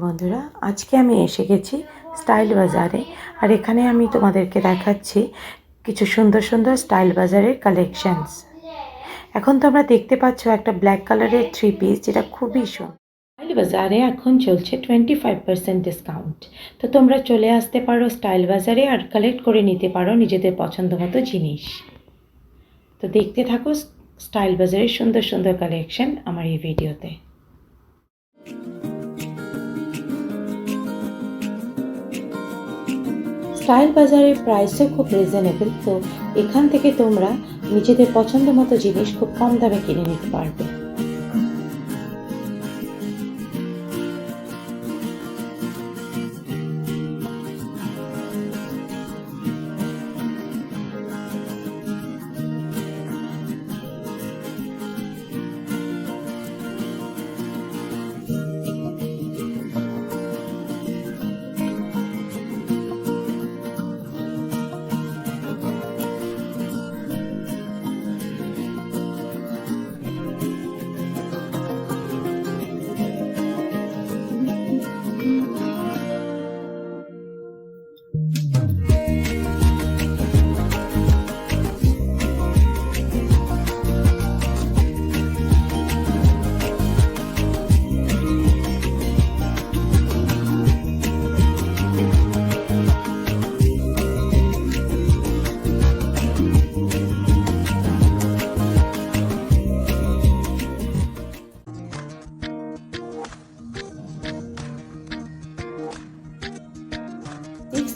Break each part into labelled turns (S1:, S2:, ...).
S1: বন্ধুরা, আজকে আমি এসে গেছি স্টাইল বাজারে। আর এখানে আমি তোমাদেরকে দেখাচ্ছি কিছু সুন্দর সুন্দর স্টাইল বাজারের কালেকশনস। এখন তোমরা দেখতে পাচ্ছ একটা ব্ল্যাক কালারের 3 পিস, যেটা খুবই সুন্দর। স্টাইল বাজারে এখন চলছে 25% ডিসকাউন্ট। তো তোমরা চলে আসতে পারো স্টাইল বাজারে আর কালেক্ট করে নিতে পারো নিজেদের পছন্দ মতো জিনিস। তো দেখতে থাকো স্টাইল বাজারের সুন্দর সুন্দর কালেকশন আমার এই ভিডিওতে। স্টাইল বাজারের প্রাইসও খুব রিজনেবল। তো এখান থেকে তোমরা নিজেদের পছন্দ মতো জিনিস খুব কম দামে কিনে নিতে পারবে।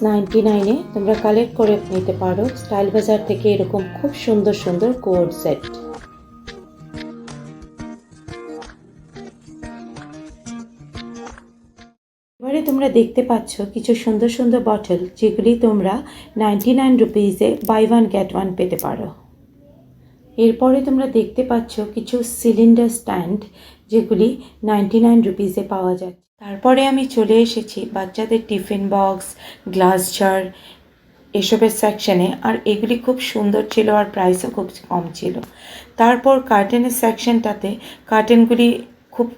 S1: $6.99 তোমরা কালেক্ট করে নিতে পারো স্টাইল বাজার থেকে এরকম খুব সুন্দর সুন্দর কোড সেট। এবারে তোমরা দেখতে পাচ্ছ কিছু সুন্দর সুন্দর বটল, যেগুলি তোমরা 99 রুপিসে বাই ওয়ান গেট ওয়ান পেতে পারো। এরপরে তোমরা দেখতে পাচ্ছ কিছু সিলিন্ডার স্ট্যান্ড, যেগুলি 99 রুপিসে পাওয়া যায়। তারপরে আমি চলে এসেছি বাচ্চাদের টিফিন বক্স, গ্লাস জার এসবের সেকশনে। আর এগুলি খুব সুন্দর ছিল আর প্রাইসও খুব কম ছিল। তারপর কার্টেনের সেকশনটাতে কার্টেনগুলি খুব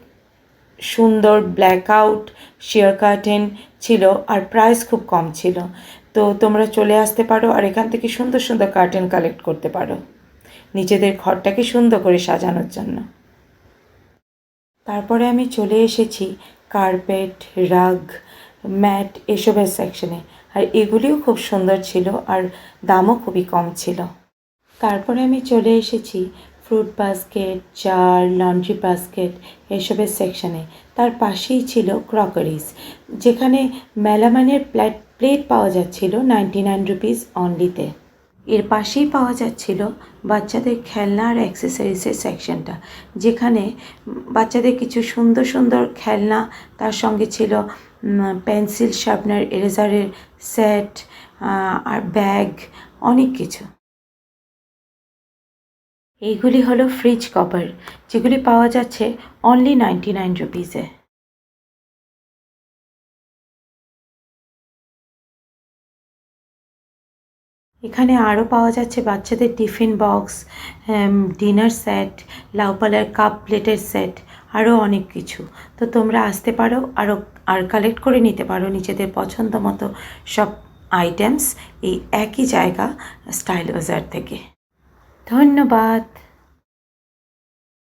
S1: সুন্দর ব্ল্যাক আউট শিয়ার কার্টেন ছিল আর প্রাইস খুব কম ছিল। তো তোমরা চলে আসতে পারো আর এখান থেকে সুন্দর সুন্দর কার্টেন কালেক্ট করতে পারো নিজেদের ঘরটাকে সুন্দর করে সাজানোর জন্য। তারপরে আমি চলে এসেছি কার্পেট, রাগ, ম্যাট এসবের সেকশনে। আর এগুলিও খুব সুন্দর ছিল আর দামও খুবই কম ছিল। তারপরে আমি চলে এসেছি fruit basket, jar, laundry basket এসবের সেকশনে। তার পাশেই ছিল ক্রকারিজ, যেখানে মেলামাইনের প্লেট পাওয়া যাচ্ছিল 99 রুপিস অনলিতে। এর পাশেই পাওয়া যাচ্ছিল বাচ্চাদের খেলনা আর অ্যাক্সেসরিজের সেকশনটা, যেখানে বাচ্চাদের কিছু সুন্দর সুন্দর খেলনা, তার সঙ্গে ছিল পেন্সিল, শার্পনার, এরেজারের সেট আর ব্যাগ, অনেক কিছু। এইগুলি হলো ফ্রিজ কভার, যেগুলি পাওয়া যাচ্ছে অনলি 99 রুপিসে। এখানে আরও পাওয়া যাচ্ছে বাচ্চাদের টিফিন বক্স, ডিনার সেট, লাউপালার কাপ প্লেটের সেট, আরও অনেক কিছু। তো তোমরা আসতে পারো আর কালেক্ট করে নিতে পারো নিজেদের পছন্দ মতো সব আইটেমস এই একই জায়গা স্টাইল বাজার থেকে। ধন্যবাদ।